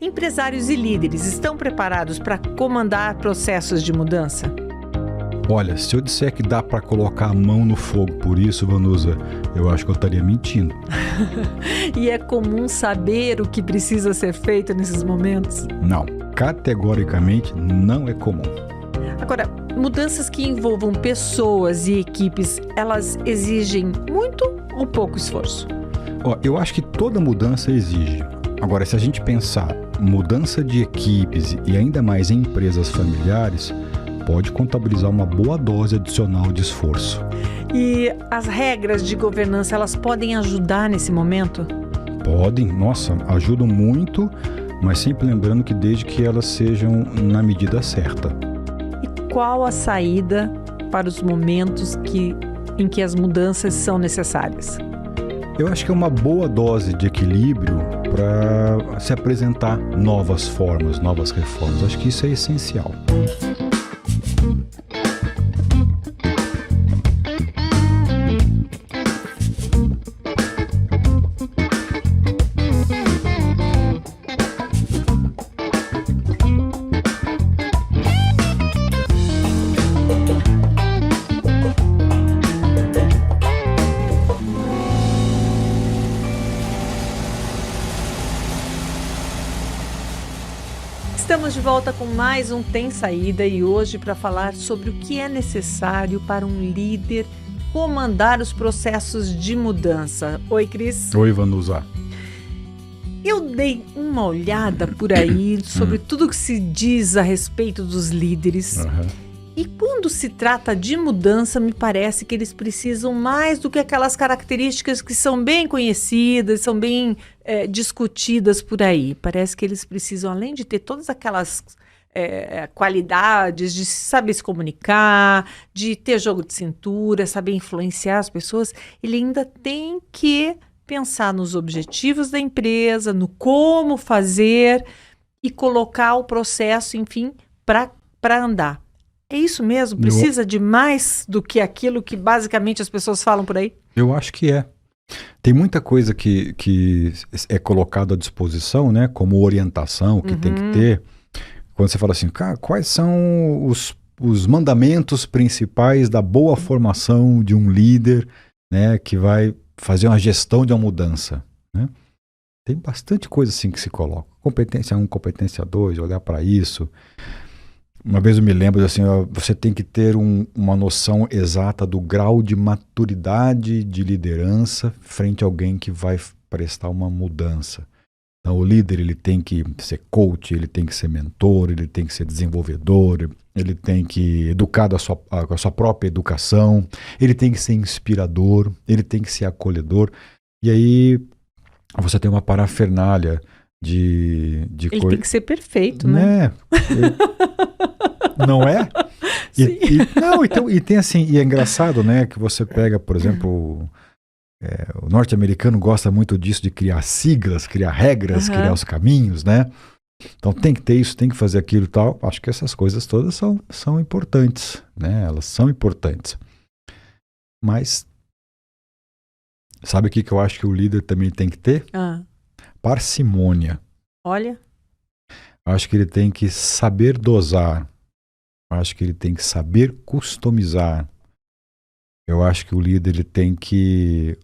Empresários e líderes estão preparados para comandar processos de mudança? Olha, se eu disser que dá para colocar a mão no fogo por isso, Vanusa, eu acho que eu estaria mentindo. E é comum saber o que precisa ser feito nesses momentos? Não, categoricamente não é comum. Agora, mudanças que envolvam pessoas e equipes, elas exigem muito ou pouco esforço? Eu acho que toda mudança exige. Agora, se a gente pensar mudança de equipes e ainda mais em empresas familiares, pode contabilizar uma boa dose adicional de esforço. E as regras de governança, elas podem ajudar nesse momento? Podem, nossa, ajudam muito, mas sempre lembrando que desde que elas sejam na medida certa. E qual a saída para os momentos em que as mudanças são necessárias? Eu acho que é uma boa dose de equilíbrio para se apresentar novas formas, novas reformas. Acho que isso é essencial. Estamos de volta com mais um Tem Saída e hoje para falar sobre o que é necessário para um líder comandar os processos de mudança. Oi, Cris. Oi, Vanusa. Eu dei uma olhada por aí sobre tudo que se diz a respeito dos líderes. E quando se trata de mudança, me parece que eles precisam mais do que aquelas características que são bem conhecidas, são bem discutidas por aí. Parece que eles precisam, além de ter todas aquelas qualidades de saber se comunicar, de ter jogo de cintura, saber influenciar as pessoas, ele ainda tem que pensar nos objetivos da empresa, no como fazer e colocar o processo, enfim, para andar. É isso mesmo? Precisa de mais do que aquilo que basicamente as pessoas falam por aí? Eu acho que é. Tem muita coisa que é colocada à disposição, né? Como orientação, que tem que ter. Quando você fala assim, cara, quais são os mandamentos principais da boa formação de um líder, né? Que vai fazer uma gestão de uma mudança, né? Tem bastante coisa assim que se coloca. Competência 1, competência 2, olhar para isso. Uma vez eu me lembro assim, você tem que ter uma noção exata do grau de maturidade de liderança frente a alguém que vai prestar uma mudança. Então, o líder ele tem que ser coach, ele tem que ser mentor, ele tem que ser desenvolvedor, ele tem que educar com a sua própria educação, ele tem que ser inspirador, ele tem que ser acolhedor. E aí você tem uma parafernália de ele tem que ser perfeito, né? Não é? E tem assim, e é engraçado, né, que você pega, por exemplo, o norte-americano gosta muito disso, de criar siglas, criar regras, criar os caminhos, né? Então tem que ter isso, tem que fazer aquilo e tal. Acho que essas coisas todas são importantes, né? Elas são importantes. Mas sabe o que eu acho que o líder também tem que ter? Parcimônia. Olha. Acho que ele tem que saber dosar. Acho que ele tem que saber customizar. Eu acho que o líder ele tem que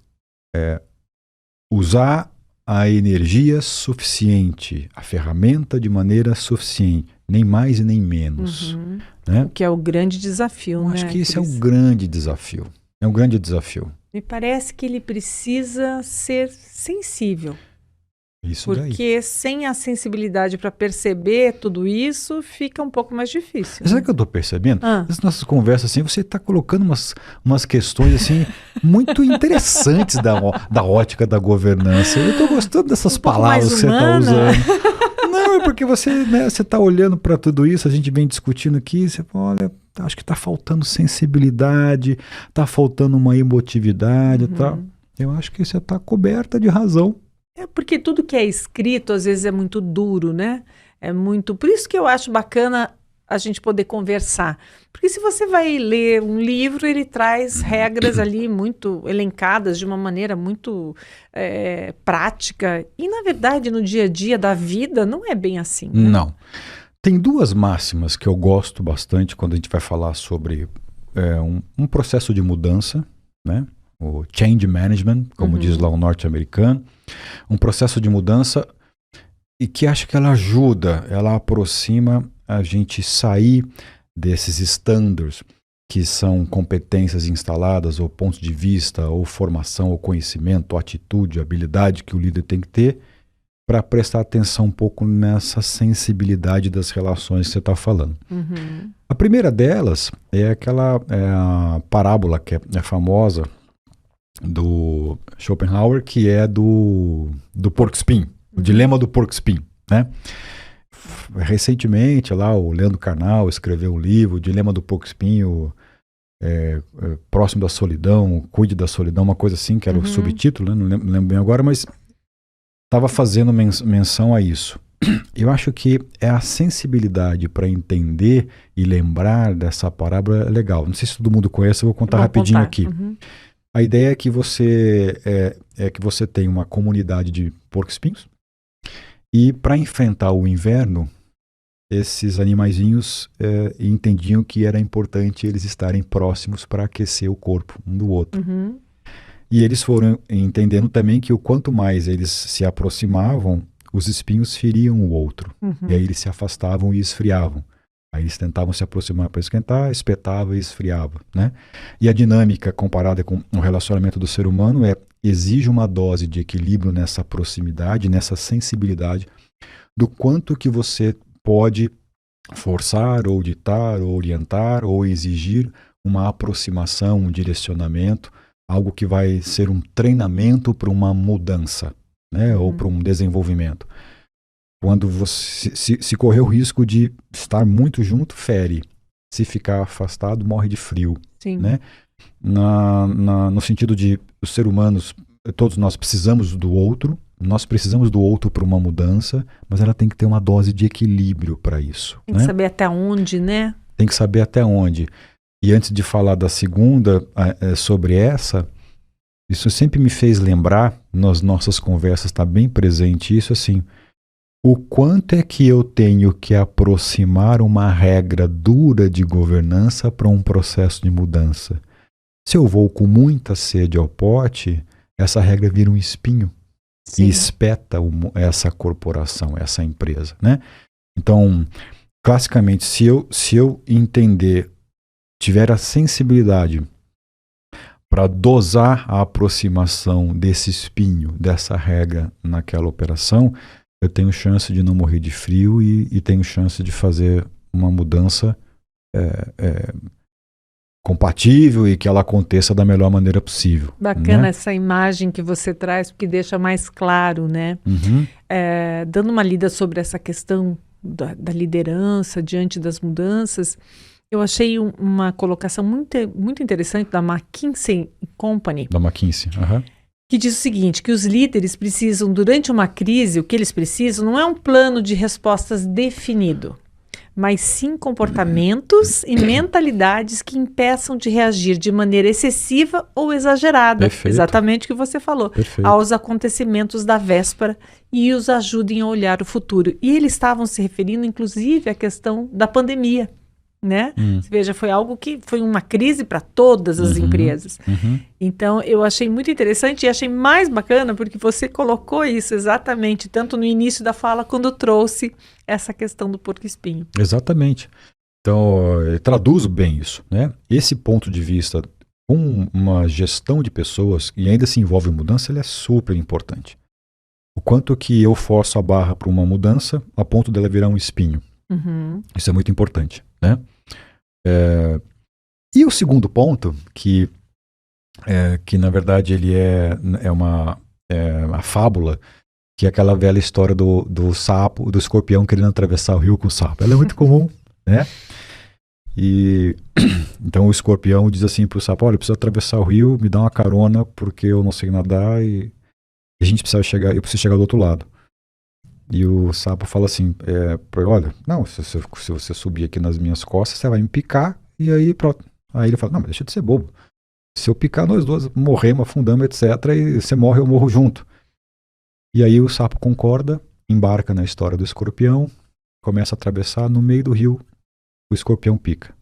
usar a energia suficiente, a ferramenta de maneira suficiente, nem mais e nem menos. Né? O que é o grande desafio, né? Acho que esse é um grande desafio. É um grande desafio. Me parece que ele precisa ser sensível. Isso porque daí. Sem a sensibilidade para perceber tudo isso, fica um pouco mais difícil. Sabe o que eu estou percebendo? Nas nossas conversas, assim, você está colocando umas questões assim, muito interessantes da ótica da governança. Eu estou gostando dessas palavras que você está usando. Não, é porque você está olhando para tudo isso, a gente vem discutindo aqui, você fala, olha, acho que está faltando sensibilidade, está faltando uma emotividade e tal. Eu acho que você está coberta de razão. É porque tudo que é escrito às vezes é muito duro, né? Por isso que eu acho bacana a gente poder conversar. Porque se você vai ler um livro, ele traz regras ali muito elencadas de uma maneira muito prática. E, na verdade, no dia a dia da vida, não é bem assim. Né? Não. Tem duas máximas que eu gosto bastante quando a gente vai falar sobre um processo de mudança, né? O change management, como diz lá o norte-americano. Um processo de mudança e que acho que ela ajuda, ela aproxima a gente sair desses standards que são competências instaladas, ou pontos de vista, ou formação, ou conhecimento, ou atitude, habilidade que o líder tem que ter, para prestar atenção um pouco nessa sensibilidade das relações que você está falando. A primeira delas é a parábola que é famosa do Schopenhauer, que é do porco espinho, o dilema do porco espinho, né? Recentemente, lá, o Leandro Carnal escreveu um livro, o Dilema do Porco Espinho, Próximo da Solidão, Cuide da Solidão, uma coisa assim, que era o subtítulo, né? Não lembro bem agora, mas estava fazendo menção a isso. Eu acho que a sensibilidade para entender e lembrar dessa parábola é legal. Não sei se todo mundo conhece, eu vou contar rapidinho aqui. A ideia é que você tem uma comunidade de porco-espinhos, e para enfrentar o inverno, esses animaizinhos entendiam que era importante eles estarem próximos para aquecer o corpo um do outro. E eles foram entendendo também que o quanto mais eles se aproximavam, os espinhos feriam o outro. E aí eles se afastavam e esfriavam. Aí eles tentavam se aproximar para esquentar, espetava e esfriava, né? E a dinâmica comparada com o relacionamento do ser humano exige uma dose de equilíbrio nessa proximidade, nessa sensibilidade do quanto que você pode forçar, ou ditar, ou orientar, ou exigir uma aproximação, um direcionamento, algo que vai ser um treinamento para uma mudança, né? Ou para um desenvolvimento. Quando você se correr o risco de estar muito junto, fere. Se ficar afastado, morre de frio. Sim. Né? No sentido de os seres humanos, todos nós precisamos do outro, nós precisamos do outro para uma mudança, mas ela tem que ter uma dose de equilíbrio para isso. Tem que saber até onde, né? Tem que saber até onde. E antes de falar da segunda, sobre essa, isso sempre me fez lembrar, nas nossas conversas está bem presente isso, assim, o quanto é que eu tenho que aproximar uma regra dura de governança para um processo de mudança. Se eu vou com muita sede ao pote, essa regra vira um espinho. Sim. E espeta essa corporação, essa empresa, né? Então, classicamente, se eu entender, tiver a sensibilidade para dosar a aproximação desse espinho, dessa regra naquela operação, eu tenho chance de não morrer de frio e tenho chance de fazer uma mudança compatível e que ela aconteça da melhor maneira possível. Bacana, né? Essa imagem que você traz, porque deixa mais claro, né? Dando uma lida sobre essa questão da liderança diante das mudanças, eu achei uma colocação muito, muito interessante da McKinsey & Company. Da McKinsey, que diz o seguinte, que os líderes precisam, durante uma crise, o que eles precisam não é um plano de respostas definido, mas sim comportamentos e mentalidades que impeçam de reagir de maneira excessiva ou exagerada, Perfeito. Exatamente o que você falou, Perfeito. aos acontecimentos da véspera e os ajudem a olhar o futuro. E eles estavam se referindo, inclusive, à questão da pandemia. Né? Você veja, foi algo que foi uma crise para todas as empresas. Então, eu achei muito interessante e achei mais bacana porque você colocou isso exatamente, tanto no início da fala, quando trouxe essa questão do porco-espinho. Exatamente. Então, eu traduzo bem isso, né? Esse ponto de vista, com uma gestão de pessoas, e ainda se envolve mudança, ele é super importante. O quanto que eu forço a barra para uma mudança, a ponto dela virar um espinho. Isso é muito importante, né? E o segundo ponto, que na verdade ele é uma fábula, que é aquela velha história do sapo, do escorpião querendo atravessar o rio com o sapo. Ela é muito comum, né? E então o escorpião diz assim pro sapo: olha, eu preciso atravessar o rio, me dá uma carona porque eu não sei nadar e a gente precisa chegar, eu preciso chegar do outro lado. E o sapo fala assim, olha, não, se você subir aqui nas minhas costas, você vai me picar, e aí pronto. Aí ele fala, não, mas deixa de ser bobo. Se eu picar, nós dois morremos, afundamos, etc., e você morre, eu morro junto. E aí o sapo concorda, embarca na história do escorpião, começa a atravessar, no meio do rio, o escorpião pica,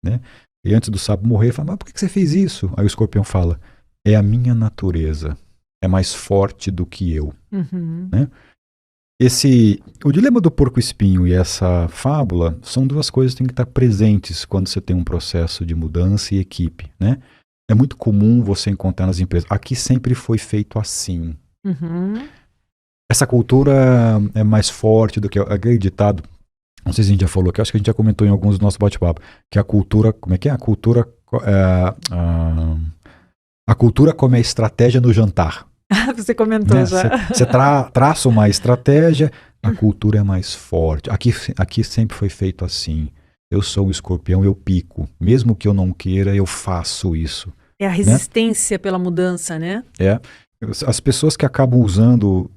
né? E antes do sapo morrer, ele fala, mas por que você fez isso? Aí o escorpião fala, é a minha natureza, é mais forte do que eu, né? O dilema do porco-espinho e essa fábula são duas coisas que têm que estar presentes quando você tem um processo de mudança e equipe, né? É muito comum você encontrar nas empresas. Aqui sempre foi feito assim. Essa cultura é mais forte do que aquele ditado. Não sei se a gente já falou, que acho que a gente já comentou em alguns dos nossos bate-papos, que a cultura, como é que é? A cultura come a estratégia no jantar. Você comentou, né? Já. Você traça uma estratégia, a cultura é mais forte. Aqui sempre foi feito assim. Eu sou o escorpião, eu pico. Mesmo que eu não queira, eu faço isso. É a resistência, né, pela mudança, né? As pessoas que acabam usando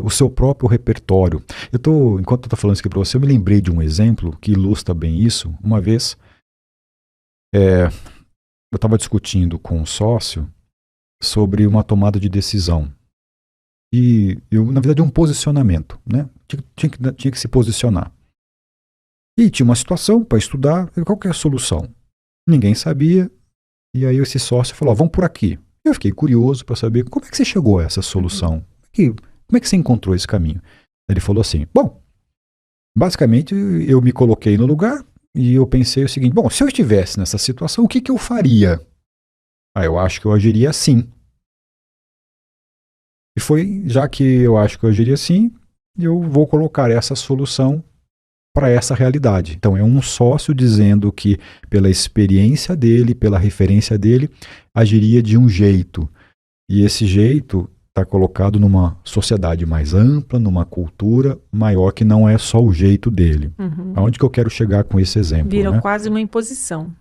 o seu próprio repertório. Enquanto eu estou falando isso aqui para você, eu me lembrei de um exemplo que ilustra bem isso. Uma vez, eu estava discutindo com um sócio sobre uma tomada de decisão. E na verdade, um posicionamento, né? Tinha que se posicionar. E tinha uma situação para estudar, qual que é a solução? Ninguém sabia, e aí esse sócio falou, vamos por aqui. Eu fiquei curioso para saber como é que você chegou a essa solução. Como é que você encontrou esse caminho? Ele falou assim, bom, basicamente eu me coloquei no lugar e eu pensei o seguinte, bom, se eu estivesse nessa situação, o que eu faria? Eu acho que eu agiria assim. E já que eu acho que eu agiria assim, eu vou colocar essa solução para essa realidade. Então é um sócio dizendo que pela experiência dele, pela referência dele, agiria de um jeito. E esse jeito está colocado numa sociedade mais ampla, numa cultura maior, que não é só o jeito dele. Aonde que eu quero chegar com esse exemplo? Virou quase uma imposição.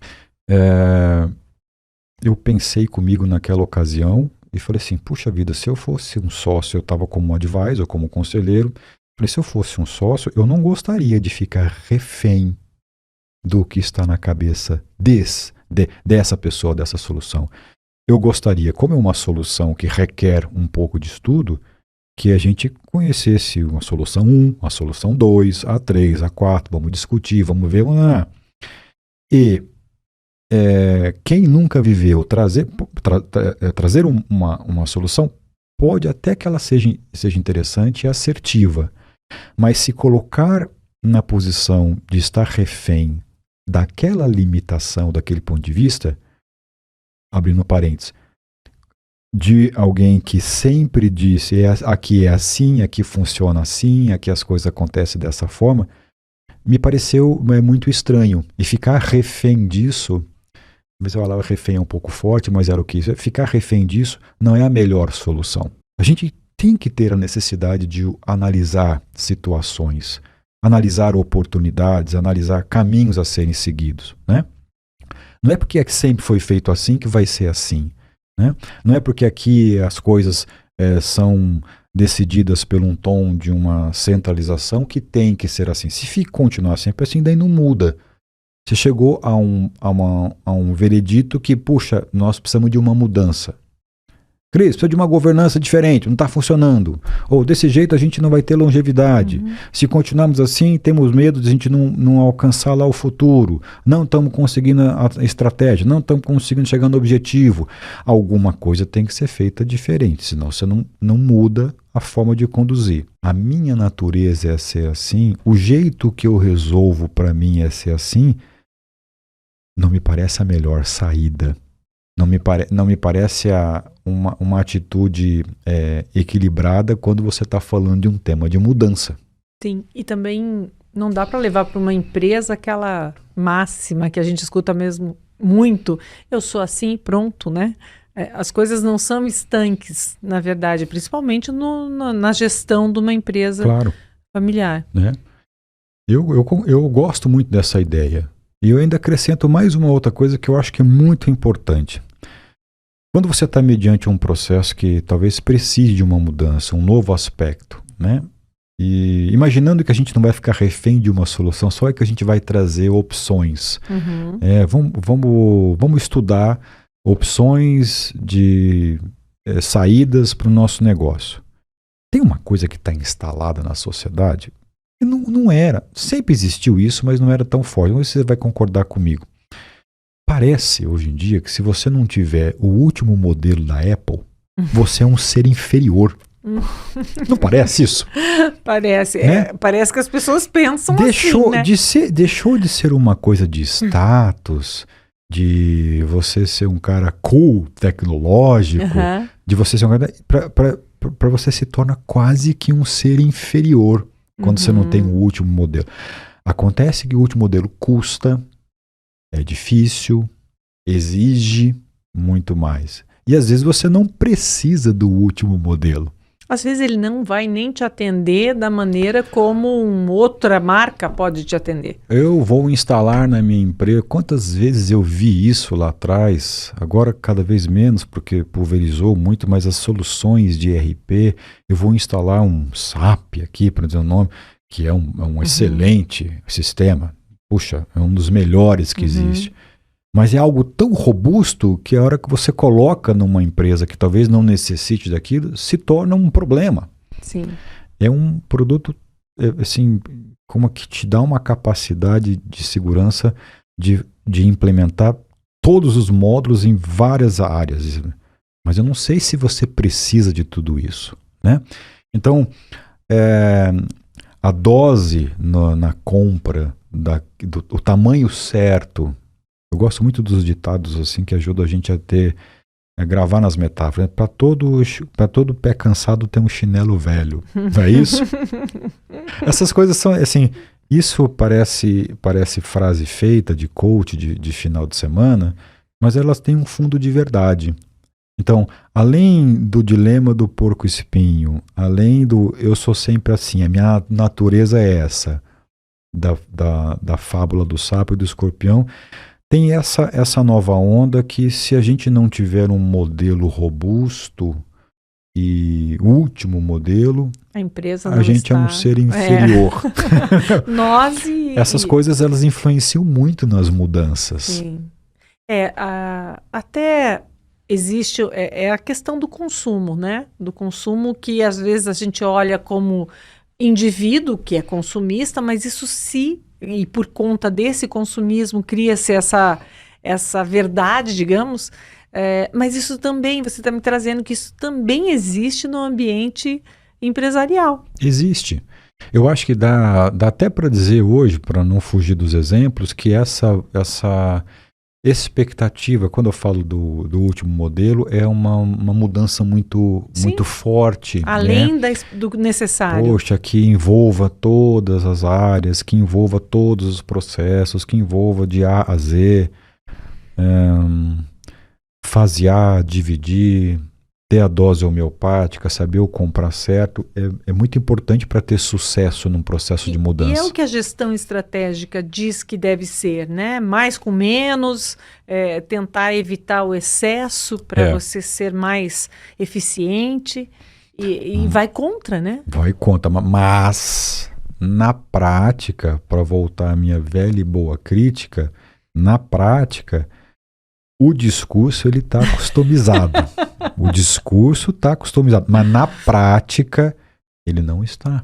Eu pensei comigo naquela ocasião e falei assim, puxa vida, se eu fosse um sócio, eu estava como advisor, como conselheiro, falei, se eu fosse um sócio, eu não gostaria de ficar refém do que está na cabeça dessa pessoa, dessa solução. Eu gostaria, como é uma solução que requer um pouco de estudo, que a gente conhecesse uma solução 1, uma solução 2, a 3, a 4, vamos discutir, vamos ver. E quem nunca viveu trazer uma solução, pode até que ela seja interessante e assertiva, mas se colocar na posição de estar refém daquela limitação, daquele ponto de vista, abrindo parênteses, de alguém que sempre disse aqui é assim, aqui funciona assim, aqui as coisas acontecem dessa forma, me pareceu muito estranho. E ficar refém disso, talvez eu falava refém é um pouco forte, mas era o que? Ficar refém disso não é a melhor solução. A gente tem que ter a necessidade de analisar situações, analisar oportunidades, analisar caminhos a serem seguidos, né? Não é porque sempre foi feito assim que vai ser assim, né? Não é porque aqui as coisas são decididas por um tom de uma centralização que tem que ser assim. Se continuar sempre assim, daí não muda. Você chegou a um veredito que, puxa, nós precisamos de uma mudança. Cris, precisa de uma governança diferente, não está funcionando. Ou desse jeito a gente não vai ter longevidade. Se continuarmos assim, temos medo de a gente não alcançar lá o futuro. Não estamos conseguindo a estratégia, não estamos conseguindo chegar no objetivo. Alguma coisa tem que ser feita diferente, senão você não muda a forma de conduzir. A minha natureza é ser assim, o jeito que eu resolvo para mim é ser assim, não me parece a melhor saída. Não me parece uma atitude equilibrada quando você está falando de um tema de mudança. Sim, e também não dá para levar para uma empresa aquela máxima que a gente escuta mesmo muito, eu sou assim, pronto, né? As coisas não são estanques, na verdade, principalmente na gestão de uma empresa familiar. Né? Eu gosto muito dessa ideia. E eu ainda acrescento mais uma outra coisa que eu acho que é muito importante. Quando você está mediante um processo que talvez precise de uma mudança, um novo aspecto, né? E imaginando que a gente não vai ficar refém de uma solução, só é que a gente vai trazer opções. Uhum. Vamos estudar opções de saídas para o nosso negócio. Tem uma coisa que está instalada na sociedade, e não era, sempre existiu isso, mas não era tão forte. Não sei se você vai concordar comigo. Parece, hoje em dia, que se você não tiver o último modelo da Apple, você é um ser inferior. Não parece isso? Parece. Né? Parece que as pessoas pensam Deixou assim, né? deixou de ser uma coisa de status, de você ser um cara cool, tecnológico, Uhum. de você ser um cara... Para você se torna quase que um ser inferior quando você não tem o último modelo. Acontece que o último modelo custa, é difícil, exige muito mais. E às vezes você não precisa do último modelo. Às vezes ele não vai nem te atender da maneira como uma outra marca pode te atender. Eu vou instalar na minha empresa. Quantas vezes eu vi isso lá atrás? Agora cada vez menos, porque pulverizou muito, mas as soluções de ERP, eu vou instalar um SAP aqui, para dizer o nome, que é um excelente sistema. Puxa, é um dos melhores que existe. Mas é algo tão robusto que a hora que você coloca numa empresa que talvez não necessite daquilo, se torna um problema. Sim. É um produto, assim, como que te dá uma capacidade de segurança de implementar todos os módulos em várias áreas. Mas eu não sei se você precisa de tudo isso, né? Então, a dose na compra, o tamanho certo. Eu gosto muito dos ditados assim que ajudam a gente a gravar nas metáforas. Para todo pé cansado tem um chinelo velho. Não é isso? Essas coisas são assim. Isso parece frase feita de coach de final de semana, mas elas têm um fundo de verdade. Então, além do dilema do porco-espinho, além do eu sou sempre assim, a minha natureza é essa, da fábula do sapo e do escorpião, tem essa nova onda que se a gente não tiver um modelo robusto e último modelo, A empresa a não gente está... é um ser inferior. Nós Essas coisas elas influenciam muito nas mudanças. Sim. Até existe a questão do consumo, né? Do consumo que às vezes a gente olha como indivíduo que é consumista, mas isso e por conta desse consumismo cria-se essa verdade, digamos, mas isso também, você está me trazendo que isso também existe no ambiente empresarial. Existe. Eu acho que dá até para dizer hoje, para não fugir dos exemplos, que essa expectativa, quando eu falo do último modelo, é uma mudança muito forte. Além né? do necessário. Poxa, que envolva todas as áreas, que envolva todos os processos, que envolva de A a Z, fasear, dividir, ter a dose homeopática, saber o comprar certo, é muito importante para ter sucesso num processo de mudança. E é o que a gestão estratégica diz que deve ser, né? Mais com menos, tentar evitar o excesso para você ser mais eficiente e vai contra, né? Vai contra, mas na prática, para voltar à minha velha e boa crítica, na prática, o discurso ele está customizado. O discurso está customizado, mas na prática ele não está.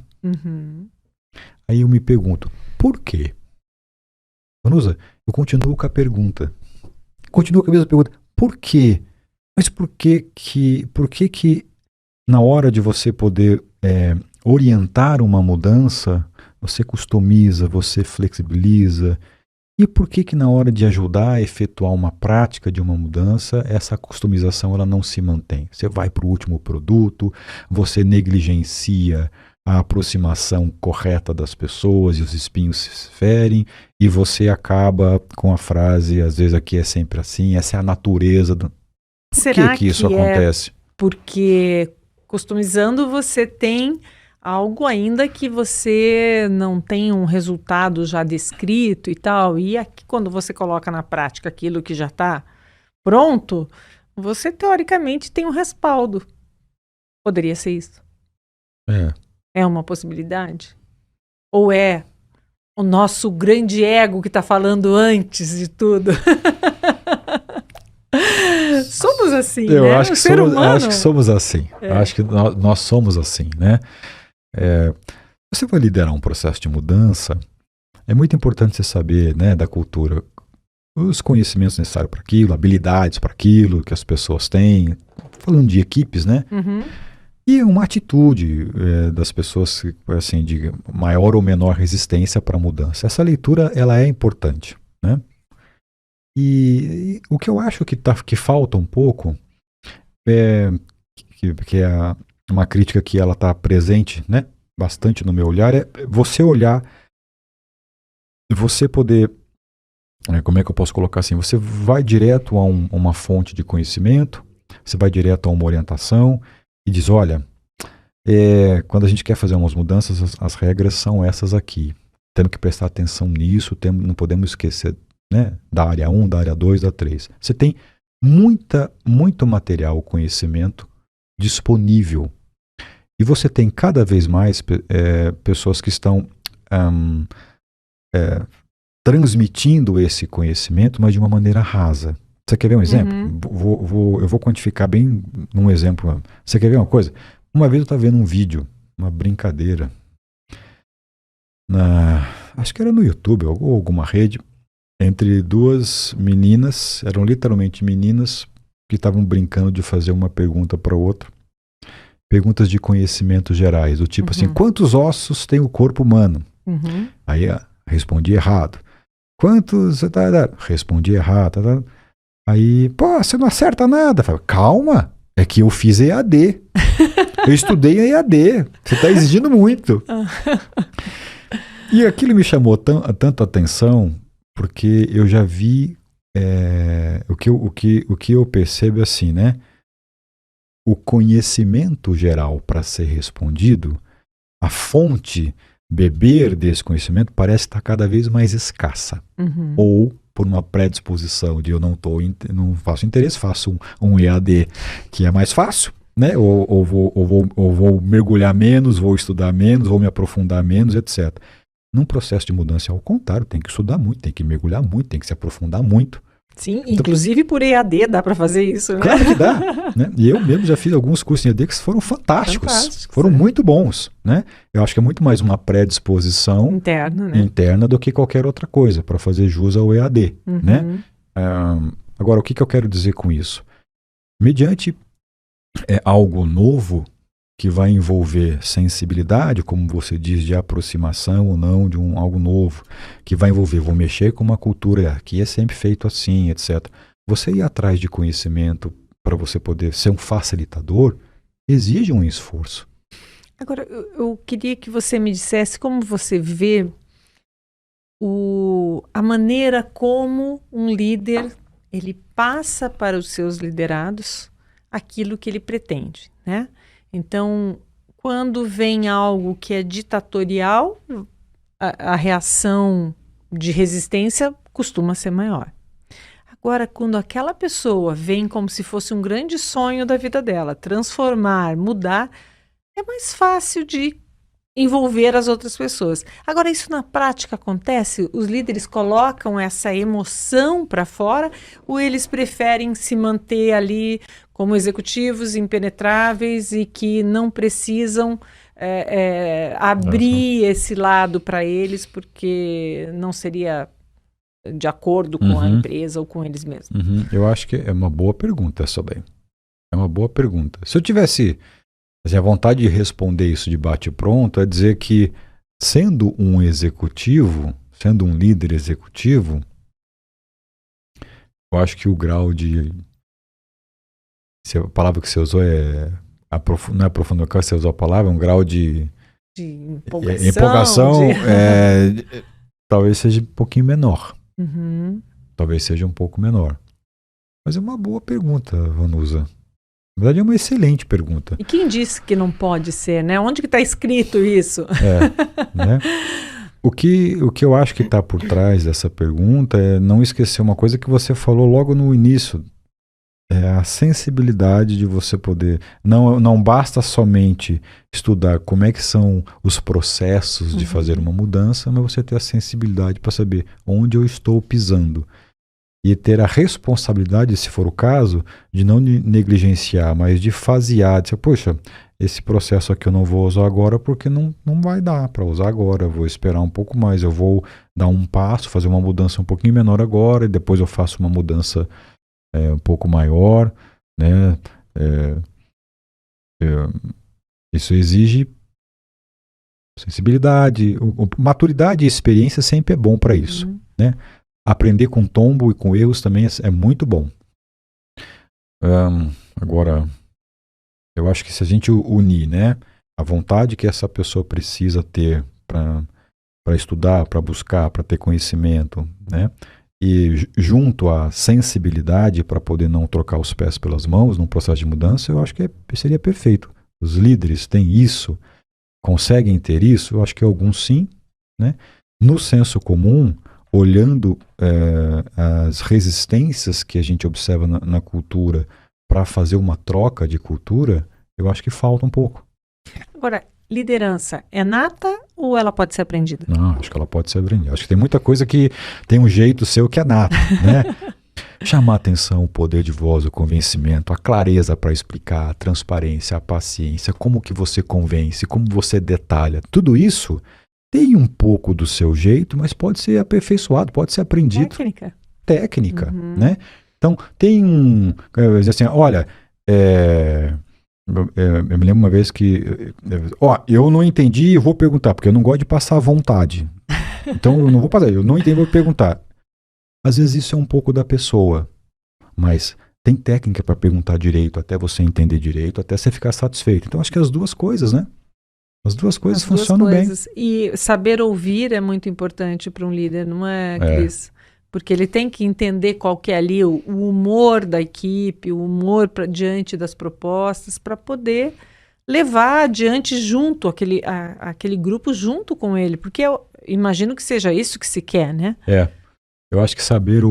Aí eu me pergunto, por quê? Vanusa, eu continuo com a pergunta. Continuo com a mesma pergunta. Por quê? Mas por que na hora de você poder orientar uma mudança, você customiza, você flexibiliza? E por que na hora de ajudar a efetuar uma prática de uma mudança, essa customização ela não se mantém? Você vai para o último produto, você negligencia a aproximação correta das pessoas e os espinhos se ferem, e você acaba com a frase, às vezes aqui é sempre assim, essa é a natureza. Por Será que isso acontece? Porque customizando você tem algo ainda que você não tem um resultado já descrito e tal, e aqui quando você coloca na prática aquilo que já está pronto, você teoricamente tem um respaldo. Poderia ser isso. É uma possibilidade? Ou é o nosso grande ego que está falando antes de tudo? Somos assim, Eu né? acho O que ser somos, humano. acho que somos assim. Acho que nós somos assim, né? Você vai liderar um processo de mudança, é muito importante você saber, né, da cultura, os conhecimentos necessários para aquilo, habilidades para aquilo que as pessoas têm, falando de equipes, né? Uhum. E uma atitude das pessoas, assim, de maior ou menor resistência para a mudança. Essa leitura, ela é importante, né? E o que eu acho que falta um pouco é que é uma crítica que ela está presente, né, bastante no meu olhar, é você olhar, você poder, como é que eu posso colocar assim, você vai direto a uma fonte de conhecimento, você vai direto a uma orientação e diz, olha, quando a gente quer fazer umas mudanças, as regras são essas aqui. Temos que prestar atenção nisso, não podemos esquecer, né, da área 1, da área 2, da 3. Você tem muito material, conhecimento disponível. E você tem cada vez mais pessoas que estão transmitindo esse conhecimento, mas de uma maneira rasa. Você quer ver um exemplo? Eu vou quantificar bem num exemplo. Você quer ver uma coisa? Uma vez eu estava vendo um vídeo, uma brincadeira, acho que era no YouTube ou alguma rede, entre duas meninas, eram literalmente meninas, que estavam brincando de fazer uma pergunta para outra. Perguntas de conhecimentos gerais, do tipo assim, quantos ossos tem o corpo humano? Aí respondi errado. Quantos? Respondi errado. Aí, pô, você não acerta nada. Falei, calma, é que eu fiz EAD. Eu estudei em EAD. Você está exigindo muito. E aquilo me chamou tanto atenção, porque eu já vi o que eu percebo assim, né? O conhecimento geral para ser respondido, a fonte, beber desse conhecimento parece estar cada vez mais escassa. Ou por uma predisposição de eu não faço interesse, faço um EAD que é mais fácil, né? Ou vou mergulhar menos, vou estudar menos, vou me aprofundar menos, etc. Num processo de mudança, ao contrário, tem que estudar muito, tem que mergulhar muito, tem que se aprofundar muito. Sim, então, inclusive por EAD dá para fazer isso, né? Claro que dá, né? E eu mesmo já fiz alguns cursos em EAD que foram fantásticos, foram muito bons, né? Eu acho que é muito mais uma predisposição interna do que qualquer outra coisa para fazer jus ao EAD, né? Agora, o que eu quero dizer com isso? Mediante algo novo que vai envolver sensibilidade, como você diz, de aproximação ou não de algo novo, que vai envolver, vou mexer com uma cultura que é sempre feito assim, etc. Você ir atrás de conhecimento para você poder ser um facilitador, exige um esforço. Agora, eu queria que você me dissesse como você vê a maneira como um líder ele passa para os seus liderados aquilo que ele pretende, né? Então, quando vem algo que é ditatorial, a reação de resistência costuma ser maior. Agora, quando aquela pessoa vem como se fosse um grande sonho da vida dela, transformar, mudar, é mais fácil de envolver as outras pessoas. Agora, isso na prática acontece? Os líderes colocam essa emoção para fora ou eles preferem se manter ali como executivos impenetráveis e que não precisam abrir esse lado para eles porque não seria de acordo com a empresa ou com eles mesmos? Eu acho que é uma boa pergunta essa daí. É uma boa pergunta. Se eu tivesse a vontade de responder isso de bate-pronto, é dizer que, sendo um executivo, sendo um líder executivo, eu acho que o grau de... A palavra que você usou não é aprofundamento, você usou a palavra, um grau de empolgação talvez seja um pouquinho menor. Talvez seja um pouco menor. Mas é uma boa pergunta, Vanusa. Na verdade, é uma excelente pergunta. E quem disse que não pode ser, né? Onde que está escrito isso? Né? O que eu acho que está por trás dessa pergunta é não esquecer uma coisa que você falou logo no início É a sensibilidade de você poder. Não basta somente estudar como é que são os processos de fazer uma mudança, mas você ter a sensibilidade para saber onde eu estou pisando. E ter a responsabilidade, se for o caso, de não negligenciar, mas de fasear. De dizer, poxa, esse processo aqui eu não vou usar agora porque não vai dar para usar agora. Eu vou esperar um pouco mais. Eu vou dar um passo, fazer uma mudança um pouquinho menor agora, e depois eu faço uma mudança um pouco maior, né? Isso exige sensibilidade, maturidade e experiência sempre é bom para isso, né? Aprender com tombo e com erros também é muito bom. Agora, eu acho que se a gente unir, né, a vontade que essa pessoa precisa ter para estudar, para buscar, para ter conhecimento, né? E junto à sensibilidade para poder não trocar os pés pelas mãos num processo de mudança, eu acho que seria perfeito. Os líderes têm isso, conseguem ter isso, eu acho que alguns sim, né? No senso comum, olhando as resistências que a gente observa na cultura para fazer uma troca de cultura, eu acho que falta um pouco. Agora, liderança é nata ou ela pode ser aprendida? Não, acho que ela pode ser aprendida. Acho que tem muita coisa que tem um jeito seu que é nato, né? Chamar a atenção, o poder de voz, o convencimento, a clareza para explicar, a transparência, a paciência, como que você convence, como você detalha. Tudo isso tem um pouco do seu jeito, mas pode ser aperfeiçoado, pode ser aprendido. Técnica, né? Então, tem assim, olha, eu me lembro uma vez que, eu não entendi, eu vou perguntar, porque eu não gosto de passar vontade. Então, eu não vou passar, eu não entendi, vou perguntar. Às vezes isso é um pouco da pessoa, mas tem técnica para perguntar direito, até você entender direito, até você ficar satisfeito. Então, acho que as duas coisas, né? As duas coisas funcionam bem. E saber ouvir é muito importante para um líder, não é, Cris? Porque ele tem que entender qual que é ali o humor da equipe, o humor diante das propostas, para poder levar adiante junto aquele grupo junto com ele. Porque eu imagino que seja isso que se quer, né? Eu acho que saber,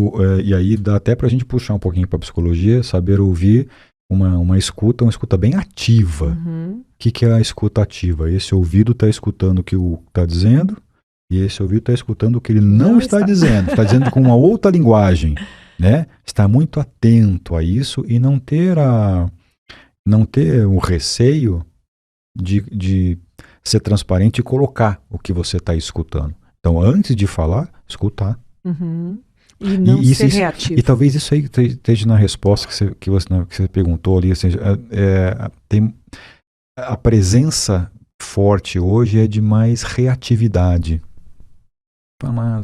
e aí dá até para a gente puxar um pouquinho para a psicologia, saber ouvir uma escuta bem ativa. O que é a escuta ativa? Esse ouvido está escutando o que o está dizendo, e esse ouvido está escutando o que ele não está dizendo. Está dizendo com uma outra linguagem, né? Está muito atento a isso e não ter o receio de ser transparente e colocar o que você está escutando. Então, antes de falar, escutar. E não ser reativo. E talvez isso aí esteja na resposta que você perguntou ali. Assim, tem a presença forte hoje é de mais reatividade.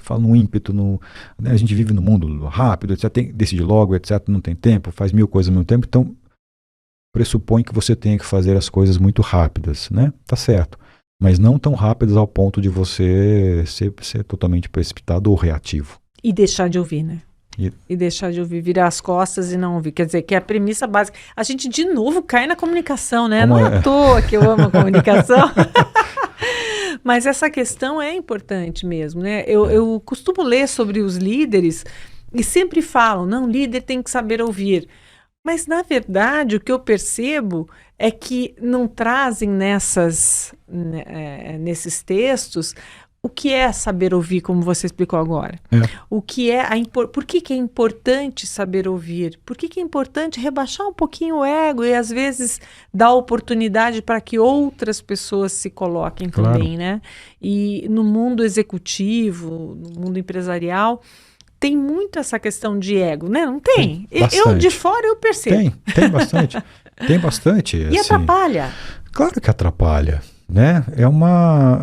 Fala no ímpeto, né, a gente vive no mundo rápido, etc. Decide logo, etc. Não tem tempo, faz 1000 coisas ao mesmo tempo. Então, pressupõe que você tenha que fazer as coisas muito rápidas, né? Tá certo. Mas não tão rápidas ao ponto de você ser totalmente precipitado ou reativo. E deixar de ouvir, né? E deixar de ouvir, virar as costas e não ouvir. Quer dizer, que é a premissa básica. A gente, de novo, cai na comunicação, né? Não é à toa que eu amo a comunicação. Mas essa questão é importante mesmo, né? Eu costumo ler sobre os líderes e sempre falam, não, líder tem que saber ouvir. Mas, na verdade, o que eu percebo é que não trazem nesses textos o que é saber ouvir, como você explicou agora. O que é por que é importante saber ouvir? Por que é importante rebaixar um pouquinho o ego e, às vezes, dar oportunidade para que outras pessoas se coloquem também, né? E no mundo executivo, no mundo empresarial, tem muito essa questão de ego, né? Não tem? Eu de fora eu percebo. Tem bastante. Tem bastante. E assim, atrapalha? Claro que atrapalha, né?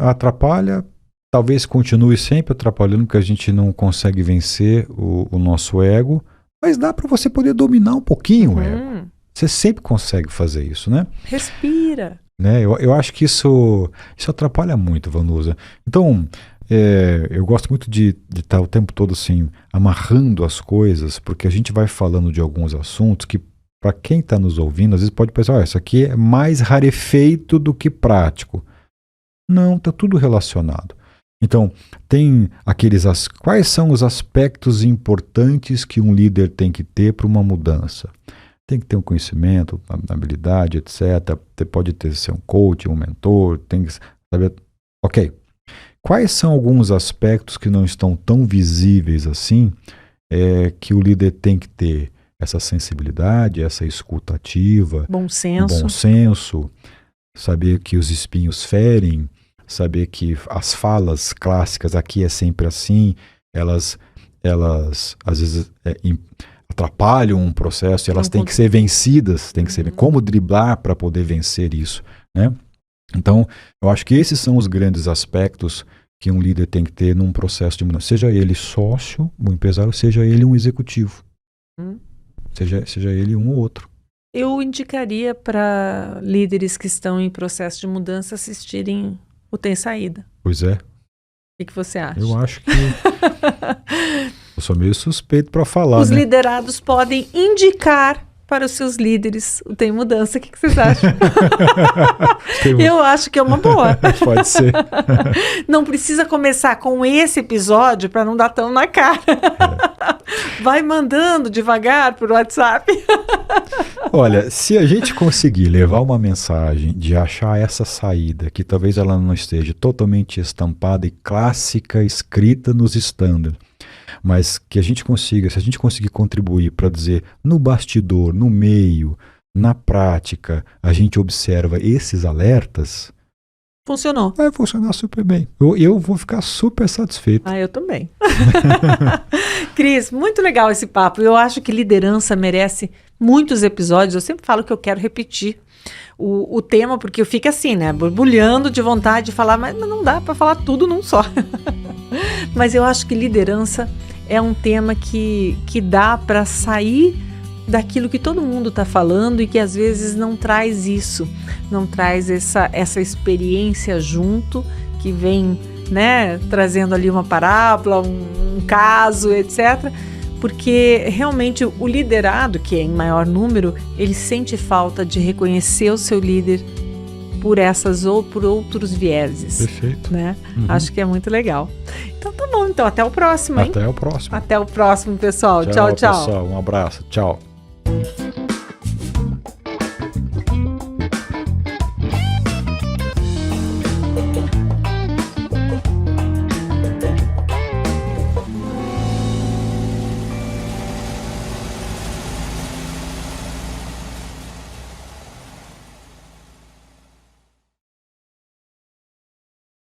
Atrapalha, talvez continue sempre atrapalhando, porque a gente não consegue vencer o nosso ego, mas dá para você poder dominar um pouquinho o ego. Você sempre consegue fazer isso, né? Respira. Né? Eu acho que isso atrapalha muito, Vanusa. Então, eu gosto muito de estar o tempo todo assim, amarrando as coisas, porque a gente vai falando de alguns assuntos que, para quem está nos ouvindo, às vezes pode pensar, isso aqui é mais rarefeito do que prático. Não, está tudo relacionado. Então, tem quais são os aspectos importantes que um líder tem que ter para uma mudança? tem que ter um conhecimento, habilidade, etc. Você pode ser um coach, um mentor, tem que saber. Ok. Quais são alguns aspectos que não estão tão visíveis assim, que o líder tem que ter? Essa sensibilidade, essa escuta ativa, Bom senso. bom senso, saber que os espinhos ferem, saber que as falas clássicas, aqui é sempre assim, elas às vezes atrapalham um processo e elas têm que ser vencidas, tem que ser como driblar para poder vencer isso, né? Então, eu acho que esses são os grandes aspectos que um líder tem que ter num processo de mudança, seja ele sócio, um empresário, seja ele um executivo, seja ele um ou outro. Eu indicaria para líderes que estão em processo de mudança assistirem o Tem Saída. Pois é. O que você acha? Eu acho que eu sou meio suspeito para falar, Os né? liderados podem indicar para os seus líderes o Tem Mudança. O que vocês acham? Eu acho que é uma boa. Pode ser. Não precisa começar com esse episódio para não dar tão na cara. Vai mandando devagar por WhatsApp. Olha, se a gente conseguir levar uma mensagem de achar essa saída, que talvez ela não esteja totalmente estampada e clássica, escrita nos estándares, mas que a gente consiga, se a gente conseguir contribuir para dizer no bastidor, no meio, na prática, a gente observa esses alertas, funcionou. vai funcionar super bem. Eu vou ficar super satisfeito. Eu também. Cris, muito legal esse papo. Eu acho que liderança merece muitos episódios. Eu sempre falo que eu quero repetir o tema, porque eu fico assim, né? Borbulhando de vontade de falar, mas não dá para falar tudo num só. Mas eu acho que liderança é um tema que dá para sair daquilo que todo mundo está falando e que às vezes não traz isso, não traz essa experiência junto, que vem, né, trazendo ali uma parábola, um caso, etc. Porque realmente o liderado, que é em maior número, ele sente falta de reconhecer o seu líder por essas ou por outros vieses. Perfeito. Né? Acho que é muito legal. Então tá bom, então até o próximo, hein? Até o próximo. Até o próximo, pessoal. Tchau, tchau. Pessoal, um abraço. Tchau.